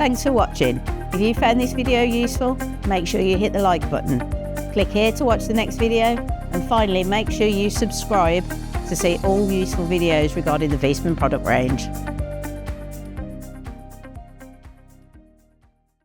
Thanks for watching. If you found this video useful, make sure you hit the like button. Click here to watch the next video, and finally make sure you subscribe to see all useful videos regarding the Viessmann product range.